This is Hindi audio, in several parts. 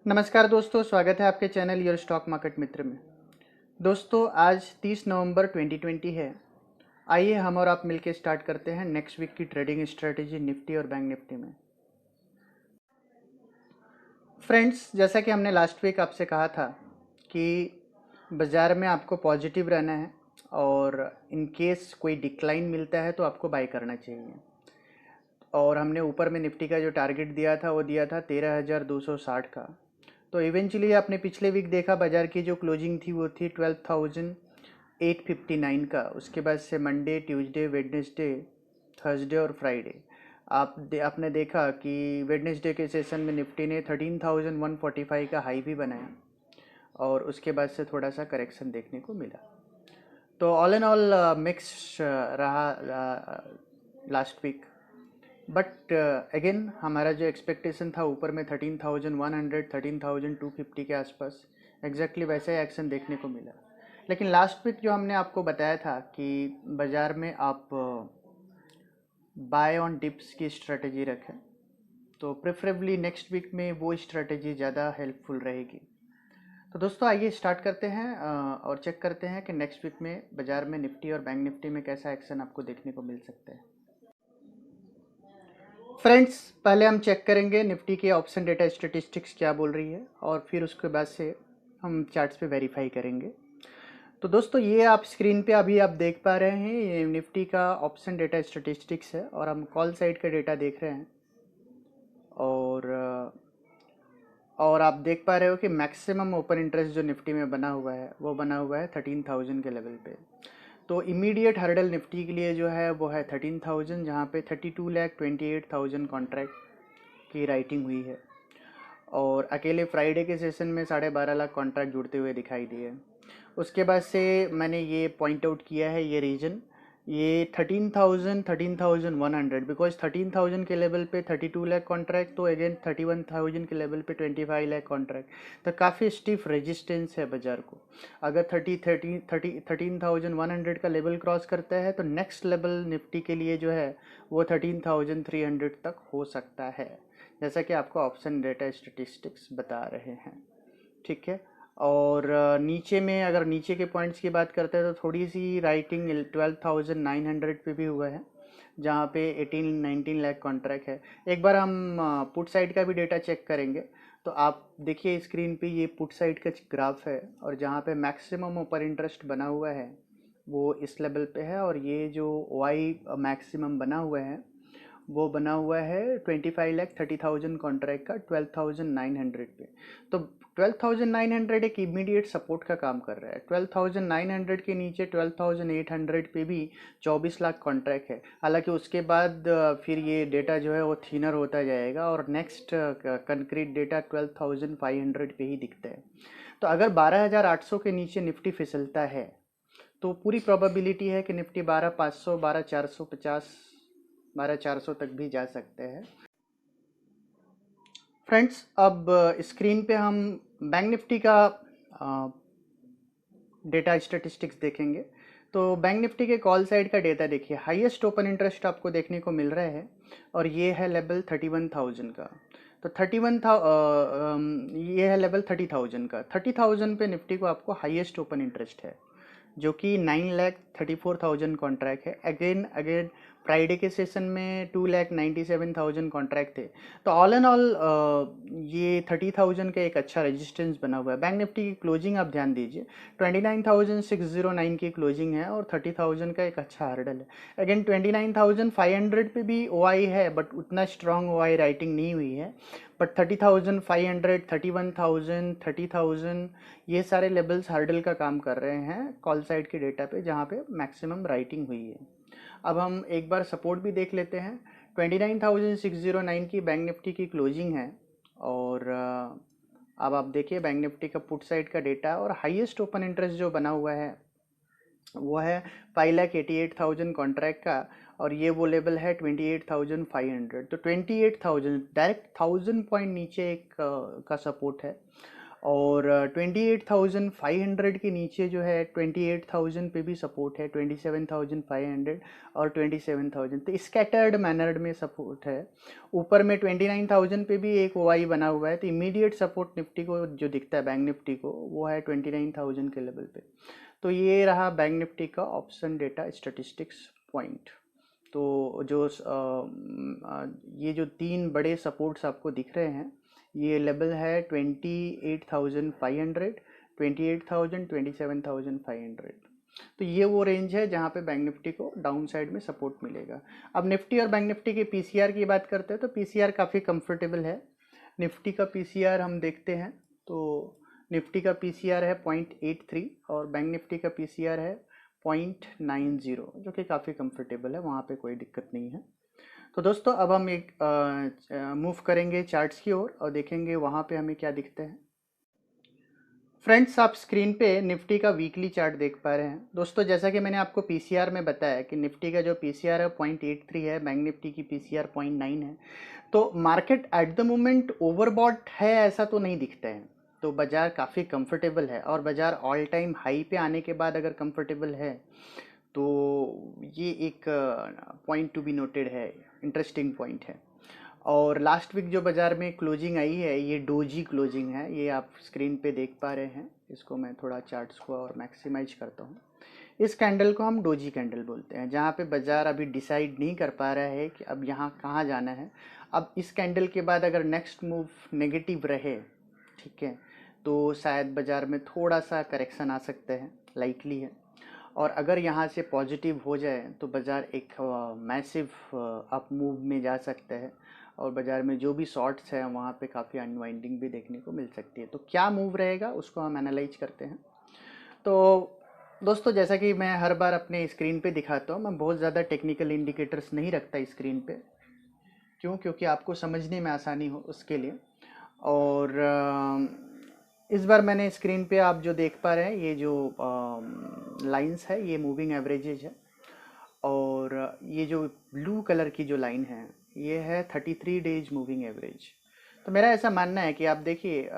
नमस्कार दोस्तों, स्वागत है आपके चैनल योर स्टॉक मार्केट मित्र में। दोस्तों आज 30 नवंबर 2020 है। आइए हम और आप मिलकर स्टार्ट करते हैं नेक्स्ट वीक की ट्रेडिंग स्ट्रेटेजी निफ्टी और बैंक निफ्टी में। फ्रेंड्स, जैसा कि हमने लास्ट वीक आपसे कहा था कि बाज़ार में आपको पॉजिटिव रहना है और इन केस कोई डिक्लाइन मिलता है तो आपको बाय करना चाहिए। और हमने ऊपर में निफ्टी का जो टारगेट दिया था वो दिया था 13,260 का। तो इवेंचुअली आपने पिछले वीक देखा बाज़ार की जो क्लोजिंग थी वो थी 12,859 का। उसके बाद से मंडे, ट्यूसडे, वेडनेसडे, थर्सडे और फ्राइडे आपने देखा कि वेडनेसडे के सेशन में निफ्टी ने 13,145 का हाई भी बनाया और उसके बाद से थोड़ा सा करेक्शन देखने को मिला। तो ऑल एंड ऑल मिक्स रहा लास्ट वीक। बट अगेन हमारा जो एक्सपेक्टेशन था ऊपर में 13,100 13,250 के आसपास एग्जैक्टली वैसा ही एक्शन देखने को मिला। लेकिन लास्ट वीक जो हमने आपको बताया था कि बाज़ार में आप बाय ऑन डिप्स की स्ट्रेटजी रखें, तो प्रेफरेबली नेक्स्ट वीक में वो स्ट्रेटजी ज़्यादा हेल्पफुल रहेगी। तो दोस्तों आइए स्टार्ट करते हैं और चेक करते हैं कि नेक्स्ट वीक में बाज़ार में निफ्टी और बैंक निफ्टी में कैसा एक्शन आपको देखने को मिल सकता है। फ्रेंड्स, पहले हम चेक करेंगे निफ्टी के ऑप्शन डेटा स्टेटिस्टिक्स क्या बोल रही है और फिर उसके बाद से हम चार्ट्स पे वेरीफाई करेंगे। तो दोस्तों ये आप स्क्रीन पे अभी आप देख पा रहे हैं, ये निफ्टी का ऑप्शन डेटा स्टेटिस्टिक्स है और हम कॉल साइड का डेटा देख रहे हैं। और आप देख पा रहे हो कि मैक्सिमम ओपन इंटरेस्ट जो निफ्टी में बना हुआ है वो बना हुआ है 13,000 के लेवल पे। तो इमीडिएट हर्डल निफ्टी के लिए जो है वो है 13,000, जहाँ पे 32,28,000 कॉन्ट्रैक्ट की राइटिंग हुई है। और अकेले फ्राइडे के सेशन में 12.5 लाख कॉन्ट्रैक्ट जुड़ते हुए दिखाई दिए। उसके बाद से मैंने ये पॉइंट आउट किया है ये रीजन, ये 13,000 13,100, बिकॉज 13,000 के लेवल पे 32 लाख कॉन्ट्रैक्ट, तो अगेन 31,000 के लेवल पे 25 लाख कॉन्ट्रैक्ट। तो काफ़ी स्टिफ रेजिस्टेंस है बाज़ार को। अगर 13,100 का लेवल क्रॉस करता है तो नेक्स्ट लेवल निफ्टी के लिए जो है वो 13,300 तक हो सकता है, जैसा कि आपको ऑप्शन डेटा स्टेटिस्टिक्स बता रहे हैं। ठीक है। और नीचे में अगर नीचे के पॉइंट्स की बात करते हैं तो थोड़ी सी राइटिंग 12,900 पे भी हुआ है, जहाँ पे 18-19 लाख कॉन्ट्रैक्ट है। एक बार हम पुट साइड का भी डेटा चेक करेंगे तो आप देखिए स्क्रीन पे ये पुट साइड का ग्राफ है और जहाँ पे मैक्सिमम ओपन इंटरेस्ट बना हुआ है वो इस लेवल पे है, और ये जो वाई मैक्सिमम बना हुआ है वो बना हुआ है 25,30,000 कॉन्ट्रैक्ट का 12,900 पे। तो 12,900 एक इमीडिएट सपोर्ट का काम कर रहा है। 12,900 के नीचे 12,800 पे भी 24 लाख कॉन्ट्रैक्ट है। हालांकि उसके बाद फिर ये डेटा जो है वो थिनर होता जाएगा और नेक्स्ट कंक्रीट डेटा 12,500 पे ही दिखता है। तो अगर 12,800 के नीचे निफ्टी फिसलता है तो पूरी प्रोबेबिलिटी है कि निफ्टी 12,500, 12,450, 12,400 तक भी जा सकते हैं। फ्रेंड्स, अब स्क्रीन पे हम बैंक निफ्टी का डेटा स्टेटिस्टिक्स देखेंगे। तो बैंक निफ्टी के कॉल साइड का डेटा देखिए, हाईएस्ट ओपन इंटरेस्ट आपको देखने को मिल रहा है और ये है लेवल 31,000 का। तो 31 था, ये है लेवल 30,000 का। 30,000 पे निफ्टी को आपको हाईएस्ट ओपन इंटरेस्ट है, जो कि 9,34,000 कॉन्ट्रैक्ट है। अगेन अगेन फ्राइडे के सेशन में 2,97,000 कॉन्ट्रैक्ट थे। तो ऑल एंड ऑल ये 30,000 का एक अच्छा रेजिस्टेंस बना हुआ है। बैंक निफ्टी की क्लोजिंग आप ध्यान दीजिए, 29,609 की क्लोजिंग है और 30,000 का एक अच्छा हर्डल है। अगेन 29,500 पे भी ओआई है, बट उतना स्ट्रॉन्ग ओआई राइटिंग नहीं हुई है। बट 30,500, 31,000, 30,000 ये सारे लेवल्स हर्डल का काम कर रहे हैं कॉल साइड के डेटा पे, जहाँ पे मैक्सिमम राइटिंग हुई है। अब हम एक बार सपोर्ट भी देख लेते हैं। 29,609 की बैंक निफ्टी की क्लोजिंग है और अब आप देखिए बैंक निफ्टी का पुट साइड का डेटा और हाईएस्ट ओपन इंटरेस्ट जो बना हुआ है वो है 5,88,000 कॉन्ट्रैक्ट का, और ये वो लेवल है 28,500। तो 28,000 डायरेक्ट 1,000 पॉइंट नीचे एक का सपोर्ट है। और 28,500 के नीचे जो है 28,000 पे भी सपोर्ट है, 27,500 और 27,000, तो स्कैटर्ड मैनर्ड में सपोर्ट है। ऊपर में 29,000 पे भी एक ओआई बना हुआ है, तो इमीडिएट सपोर्ट निफ्टी को जो दिखता है बैंक निफ्टी को वो है 29,000 के लेवल पे। तो ये रहा बैंक निफ्टी का ऑप्शन डेटा स्टैटिस्टिक्स पॉइंट। तो जो ये जो तीन बड़े सपोर्ट्स आपको दिख रहे हैं, ये लेवल है 28,500, 28,000, 27,500। तो ये वो रेंज है जहाँ पे बैंक निफ्टी को डाउन साइड में सपोर्ट मिलेगा। अब निफ्टी और बैंक निफ्टी के पीसीआर की बात करते हैं तो पीसीआर काफ़ी कंफर्टेबल है। निफ्टी का पीसीआर हम देखते हैं तो निफ्टी का पीसीआर है 0.83 और बैंक निफ्टी का पीसीआर है 0.90, जो कि काफ़ी कंफर्टेबल है, वहाँ पे कोई दिक्कत नहीं है। तो दोस्तों अब हम एक मूव करेंगे चार्ट्स की ओर और देखेंगे वहाँ पे हमें क्या दिखते हैं। फ्रेंड्स, आप स्क्रीन पे निफ्टी का वीकली चार्ट देख पा रहे हैं। दोस्तों जैसा कि मैंने आपको पीसीआर में बताया कि निफ्टी का जो पीसीआर है 0.83 है, बैंक निफ्टी की पीसीआर 0.9 है। तो market at the moment overbought है ऐसा तो नहीं दिखता है, तो बाज़ार काफ़ी कंफर्टेबल है और बाज़ार ऑल टाइम हाई पे आने के बाद अगर कंफर्टेबल है तो ये एक पॉइंट टू बी नोटेड है, इंटरेस्टिंग पॉइंट है। और लास्ट वीक जो बाज़ार में क्लोजिंग आई है ये डोजी क्लोजिंग है, ये आप स्क्रीन पे देख पा रहे हैं। इसको मैं थोड़ा चार्ट्स को और मैक्सिमाइज करता हूँ। इस कैंडल को हम डोजी कैंडल बोलते हैं, जहाँ पे बाज़ार अभी डिसाइड नहीं कर पा रहा है कि अब यहाँ कहाँ जाना है। अब इस कैंडल के बाद अगर नेक्स्ट मूव नेगेटिव रहे, ठीक है, तो शायद बाज़ार में थोड़ा सा करेक्शन आ सकता है, लाइकली है। और अगर यहाँ से पॉजिटिव हो जाए तो बाज़ार एक मैसिव अप मूव में जा सकता है और बाज़ार में जो भी शॉर्ट्स हैं वहाँ पे काफ़ी अनवाइंडिंग भी देखने को मिल सकती है। तो क्या मूव रहेगा उसको हम एनालाइज करते हैं। तो दोस्तों जैसा कि मैं हर बार अपने स्क्रीन पे दिखाता हूँ, मैं बहुत ज़्यादा टेक्निकल इंडिकेटर्स नहीं रखता स्क्रीन पे। क्यों? क्योंकि आपको समझने में आसानी हो उसके लिए। और इस बार मैंने स्क्रीन पे आप जो देख पा रहे हैं ये जो लाइंस है ये मूविंग एवरेजेज है, और ये जो ब्लू कलर की जो लाइन है ये है 33 डेज मूविंग एवरेज। तो मेरा ऐसा मानना है कि आप देखिए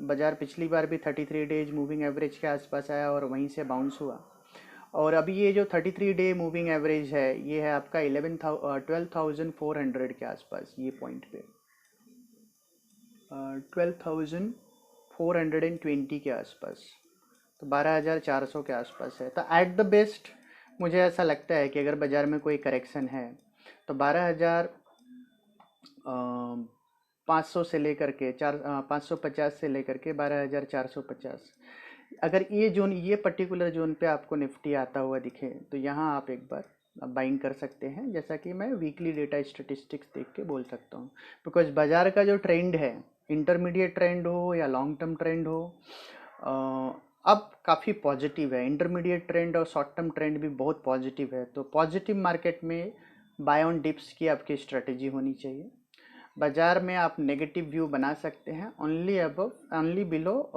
बाज़ार पिछली बार भी 33 डेज मूविंग एवरेज के आसपास आया और वहीं से बाउंस हुआ, और अभी ये जो 33 डे मूविंग एवरेज है ये है आपका 12,400 के आसपास, ये पॉइंट पे 12,420 के आसपास, तो 12,400 के आसपास है। तो एट द बेस्ट मुझे ऐसा लगता है कि अगर बाज़ार में कोई करेक्शन है तो 12,500 से लेकर के 550 से लेकर के 12,450, अगर ये जोन, ये पर्टिकुलर जोन पे आपको निफ्टी आता हुआ दिखे तो यहाँ आप एक बार बाइंग कर सकते हैं, जैसा कि मैं वीकली डेटा स्टेटिस्टिक्स देख के बोल सकता हूँ। बिकॉज बाज़ार का जो ट्रेंड है, इंटरमीडिएट ट्रेंड हो या लॉन्ग टर्म ट्रेंड हो, अब काफ़ी पॉजिटिव है। इंटरमीडिएट ट्रेंड और शॉर्ट टर्म ट्रेंड भी बहुत पॉजिटिव है। तो पॉजिटिव मार्केट में बाय ऑन डिप्स की आपकी स्ट्रेटेजी होनी चाहिए। बाज़ार में आप नेगेटिव व्यू बना सकते हैं ओनली बिलो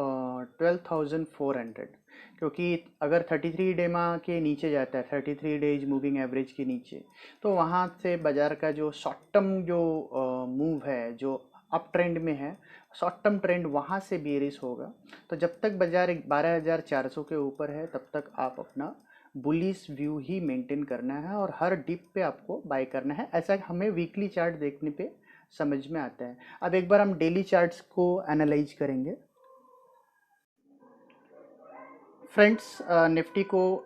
12,400, क्योंकि अगर 33 डेमा के नीचे जाता है, 33 डेज मूविंग एवरेज के नीचे, तो वहाँ से बाज़ार का जो शॉर्ट टर्म जो मूव है, जो अप ट्रेंड में है, शॉर्ट टर्म ट्रेंड वहाँ से बेरिश होगा। तो जब तक बाज़ार 12,400 के ऊपर है तब तक आप अपना बुलिश व्यू ही मेंटेन करना है और हर डिप पे आपको बाय करना है। ऐसा हमें वीकली चार्ट देखने पे समझ में आता है। अब एक बार हम डेली चार्ट्स को एनालाइज करेंगे। फ्रेंड्स, निफ्टी को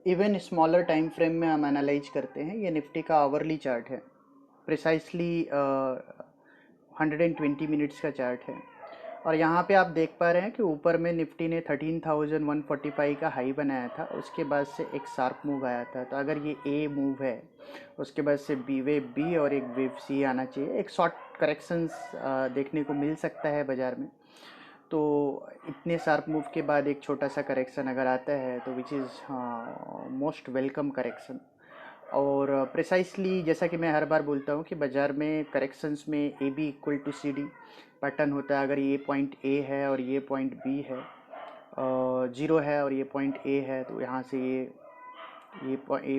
इवन स्मॉलर टाइम फ्रेम में हम एनालाइज करते हैं। ये निफ्टी का आवरली चार्ट है, प्रिसाइसली 120 मिनट्स का चार्ट है। और यहाँ पे आप देख पा रहे हैं कि ऊपर में निफ्टी ने 13,145 का हाई बनाया था, उसके बाद से एक शार्प मूव आया था। तो अगर ये ए मूव है, उसके बाद से बी वेव बी और एक वेव सी आना चाहिए। एक शॉर्ट करेक्शंस देखने को मिल सकता है बाज़ार में। तो इतने शार्प मूव के बाद एक छोटा सा करेक्शन अगर आता है तो which is most welcome correction. और प्रिसाइसली जैसा कि मैं हर बार बोलता हूँ कि बाज़ार में करेक्शंस में A B equal to C D pattern होता है। अगर ये पॉइंट ए है और ये पॉइंट बी है, जीरो है और ये पॉइंट ए है, तो यहाँ से ये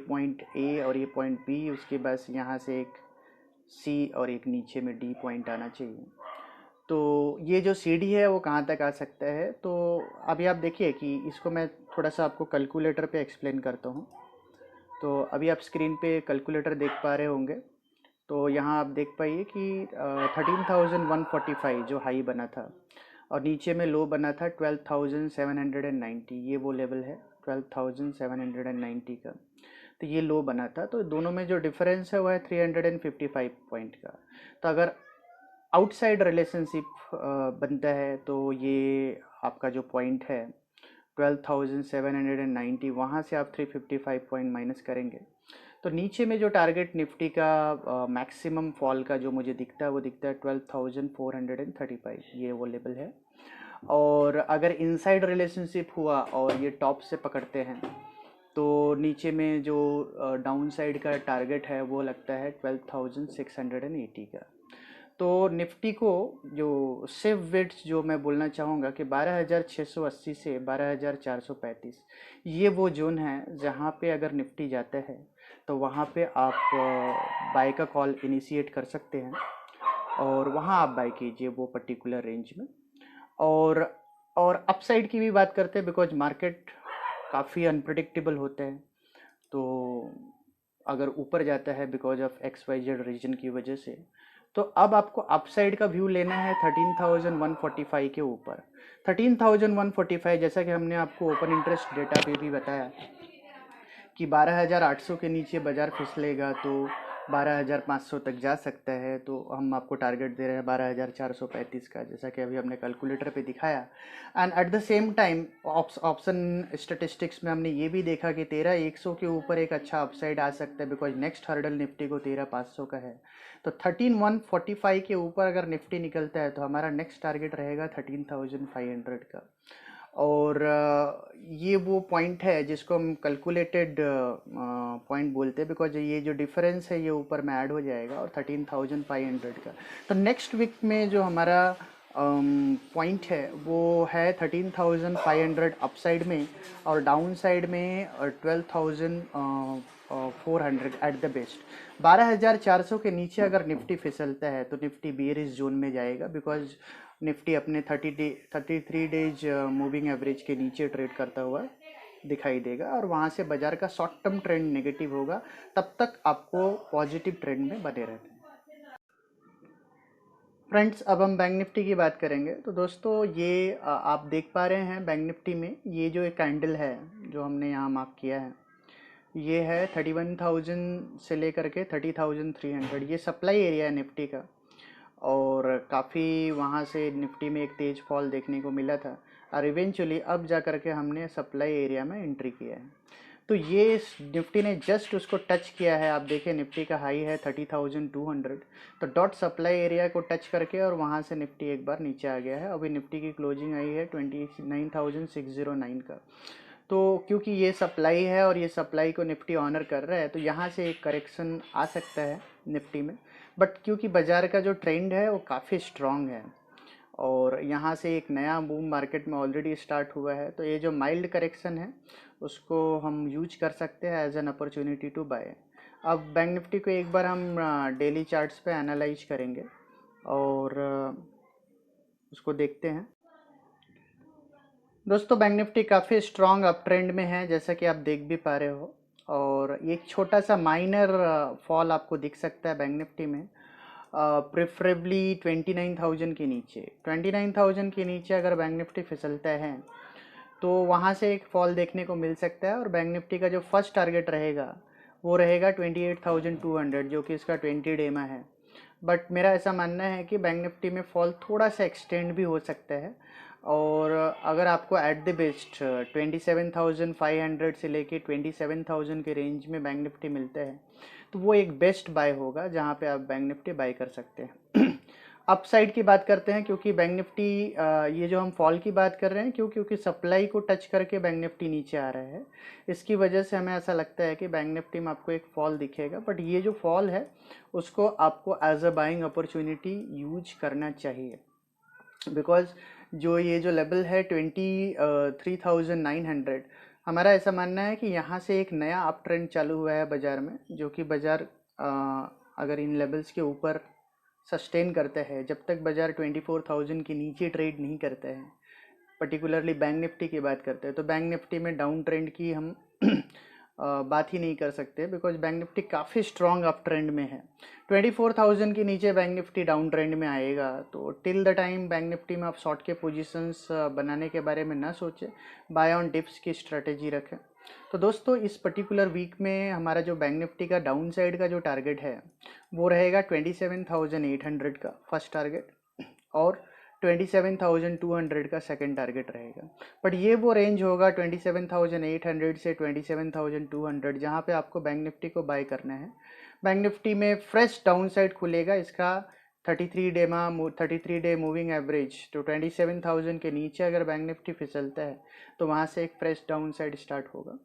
पॉइंट ए और ये पॉइंट बी, उसके बाद यहाँ से एक सी और एक नीचे में डी पॉइंट आना चाहिए। तो ये जो सीढ़ी है वो कहाँ तक आ सकता है, तो अभी आप देखिए कि इसको मैं थोड़ा सा आपको कैलकुलेटर पे एक्सप्लेन करता हूँ। तो अभी आप स्क्रीन पे कैलकुलेटर देख पा रहे होंगे। तो यहाँ आप देख पाइए कि 13,145 जो हाई बना था, और नीचे में लो बना था 12,790, ये वो लेवल है 12,790 का। तो ये लो बना था, तो दोनों में जो डिफरेंस है वो है 355 पॉइंट का। तो अगर आउटसाइड रिलेशनशिप बनता है तो ये आपका जो पॉइंट है 12,790, वहाँ से आप 355 पॉइंट माइनस करेंगे तो नीचे में जो टारगेट निफ्टी का मैक्सिमम फॉल का जो मुझे दिखता है वो दिखता है 12,435, ये वो लेवल है। और अगर इनसाइड रिलेशनशिप हुआ और ये टॉप से पकड़ते हैं तो नीचे में जो डाउन साइड का टारगेट है वो लगता है 12,680 का। तो निफ्टी को जो सेफ वेट्स जो मैं बोलना चाहूँगा कि 12,680 से 12,435, ये वो जोन है जहाँ पे अगर निफ्टी जाता है तो वहाँ पे आप बाय का कॉल इनिशिएट कर सकते हैं और वहाँ आप बाय कीजिए वो पर्टिकुलर रेंज में। और अपसाइड की भी बात करते हैं, बिकॉज मार्केट काफ़ी अनप्रडिक्टेबल होते हैं। तो अगर ऊपर जाता है बिकॉज ऑफ XYZ रीजन की वजह से, तो अब आपको अपसाइड का व्यू लेना है 13,145 के ऊपर। 13,145 जैसा कि हमने आपको ओपन इंटरेस्ट डेटा पे भी बताया कि 12,800 के नीचे बाज़ार फिसलेगा तो 12,500 तक जा सकता है। तो हम आपको टारगेट दे रहे हैं 12,435 का, जैसा कि अभी हमने कैलकुलेटर पे दिखाया। And at the same time option statistics में हमने ये भी देखा कि 13,100 के ऊपर एक अच्छा अपसाइड आ सकता है, बिकॉज नेक्स्ट हर्डल निफ्टी को 13,500 का है। तो 13,145 के ऊपर अगर निफ्टी निकलता है तो हमारा नेक्स्ट टारगेट रहेगा 13,500 का। और ये वो पॉइंट है जिसको हम कैलकुलेटेड पॉइंट बोलते हैं, बिकॉज ये जो डिफरेंस है ये ऊपर में ऐड हो जाएगा और 13,500 का। तो नेक्स्ट वीक में जो हमारा पॉइंट है वो है 13,500 अपसाइड में, और डाउन साइड में 12,400 एट द बेस्ट। 12,400 के नीचे अगर निफ्टी फिसलता है तो निफ्टी बेयरिश जोन में जाएगा, बिकॉज निफ्टी अपने 33 डेज मूविंग एवरेज के नीचे ट्रेड करता हुआ दिखाई देगा, और वहाँ से बाजार का शॉर्ट टर्म ट्रेंड नेगेटिव होगा। तब तक आपको पॉजिटिव ट्रेंड में बने रहना है। फ्रेंड्स, अब हम बैंक निफ्टी की बात करेंगे। तो दोस्तों ये आप देख पा रहे हैं बैंक निफ्टी में ये जो एक कैंडल है जो हमने यहाँ मार्क किया है, ये है 31,000 से लेकर के 30,300, ये सप्लाई एरिया है निफ्टी का। और काफ़ी वहाँ से निफ्टी में एक तेज फॉल देखने को मिला था, और इवेंचुअली अब जा कर के हमने सप्लाई एरिया में एंट्री किया है। तो ये निफ्टी ने जस्ट उसको टच किया है। आप देखिए निफ्टी का हाई है 30,200, तो डॉट सप्लाई एरिया को टच करके और वहाँ से निफ्टी एक बार नीचे आ गया है। अभी निफ्टी की क्लोजिंग आई है 29,609 का। तो क्योंकि ये सप्लाई है और ये सप्लाई को निफ्टी ऑनर कर रहा है, तो यहाँ से एक करेक्शन आ सकता है निफ्टी में। बट क्योंकि बाज़ार का जो ट्रेंड है वो काफ़ी स्ट्रॉन्ग है और यहाँ से एक नया बूम मार्केट में ऑलरेडी स्टार्ट हुआ है, तो ये जो माइल्ड करेक्शन है उसको हम यूज कर सकते हैं as an opportunity to buy. अब बैंक निफ्टी को एक बार हम डेली चार्ट्स पे एनालाइज करेंगे और उसको देखते हैं। दोस्तों बैंक निफ्टी काफ़ी स्ट्रॉन्ग अप ट्रेंड में है, जैसा कि आप देख भी पा रहे हो। और एक छोटा सा माइनर फॉल आपको दिख सकता है बैंक निफ्टी में, प्रेफरेबली 29,000 के नीचे। 29,000 के नीचे अगर बैंक निफ्टी फिसलता है तो वहाँ से एक फॉल देखने को मिल सकता है, और बैंक निफ्टी का जो फर्स्ट टारगेट रहेगा वो रहेगा 28,200, जो कि इसका 20 डे में है। बट मेरा ऐसा मानना है कि बैंक निफ्टी में फॉल थोड़ा सा एक्सटेंड भी हो सकता है, और अगर आपको एट द बेस्ट 27,500 से लेके 27,000 के रेंज में बैंक निफ्टी मिलता है तो वो एक बेस्ट बाय होगा जहाँ पे आप बैंक निफ्टी बाय कर सकते हैं। अपसाइड की बात करते हैं, क्योंकि बैंक निफ्टी ये जो हम फॉल की बात कर रहे हैं क्योंकि सप्लाई को टच करके बैंक निफ्टी नीचे आ रहा है, इसकी वजह से हमें ऐसा लगता है कि बैंक निफ्टी में आपको एक फॉल दिखेगा। बट ये जो फॉल है उसको आपको as a buying opportunity use करना चाहिए, बिकॉज ये जो लेवल है 23,900, हमारा ऐसा मानना है कि यहाँ से एक नया अप ट्रेंड चालू हुआ है बाज़ार में, जो कि बाज़ार अगर इन लेवल्स के ऊपर सस्टेन करता है, जब तक बाज़ार 24,000 के नीचे ट्रेड नहीं करता है, पर्टिकुलरली बैंक निफ्टी की बात करते हैं, तो बैंक निफ्टी में डाउन ट्रेंड की हम बात ही नहीं कर सकते, बिकॉज बैंक निफ्टी काफ़ी स्ट्रॉन्ग अप ट्रेंड में है। 24,000 के नीचे बैंक निफ्टी डाउन ट्रेंड में आएगा, तो till the time bank Nifty में आप शॉर्ट के पोजीशंस बनाने के बारे में ना सोचें, बाय ऑन डिप्स की स्ट्रेटेजी रखें। तो दोस्तों इस पर्टिकुलर वीक में हमारा जो बैंक निफ्टी का डाउन साइड का जो टारगेट है वो रहेगा 27,800 का फर्स्ट टारगेट, और 27,200 का सेकंड टारगेट रहेगा। बट ये वो रेंज होगा 27,800 से 27,200 जहाँ पे आपको बैंक निफ्टी को बाय करना है। बैंक निफ्टी में फ्रेश डाउन साइड खुलेगा, इसका 33 डे मूविंग एवरेज तो 27,000 के नीचे अगर बैंक निफ्टी फिसलता है तो वहाँ से एक फ्रेश डाउन साइड स्टार्ट होगा।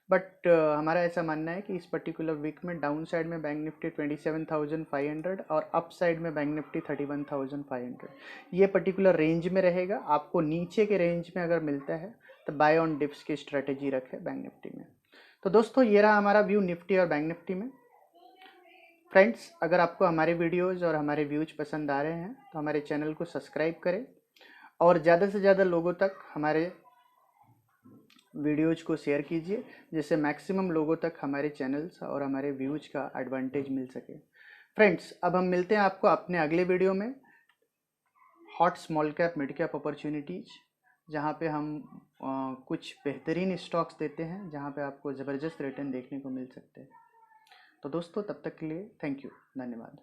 बट हमारा ऐसा मानना है कि इस पर्टिकुलर वीक में डाउन साइड में बैंक निफ्टी 27,500 और अप साइड में बैंक निफ्टी 31,500, ये पर्टिकुलर रेंज में रहेगा। आपको नीचे के रेंज में अगर मिलता है तो बाय ऑन डिप्स की स्ट्रेटेजी रखें बैंक निफ्टी में। तो दोस्तों ये रहा हमारा व्यू निफ्टी और बैंक निफ्टी में। फ्रेंड्स, अगर आपको हमारे वीडियोज़ और हमारे व्यूज पसंद आ रहे हैं तो हमारे चैनल को सब्सक्राइब करें और ज़्यादा से ज़्यादा लोगों तक हमारे वीडियोज को शेयर कीजिए, जिससे मैक्सिमम लोगों तक हमारे चैनल्स और हमारे व्यूज का एडवांटेज मिल सके। फ्रेंड्स, अब हम मिलते हैं आपको अपने अगले वीडियो में, hot small cap mid cap opportunities, जहाँ पे हम कुछ बेहतरीन स्टॉक्स देते हैं, जहाँ पे आपको ज़बरदस्त रिटर्न देखने को मिल सकते हैं। तो दोस्तों तब तक के लिए थैंक यू, धन्यवाद।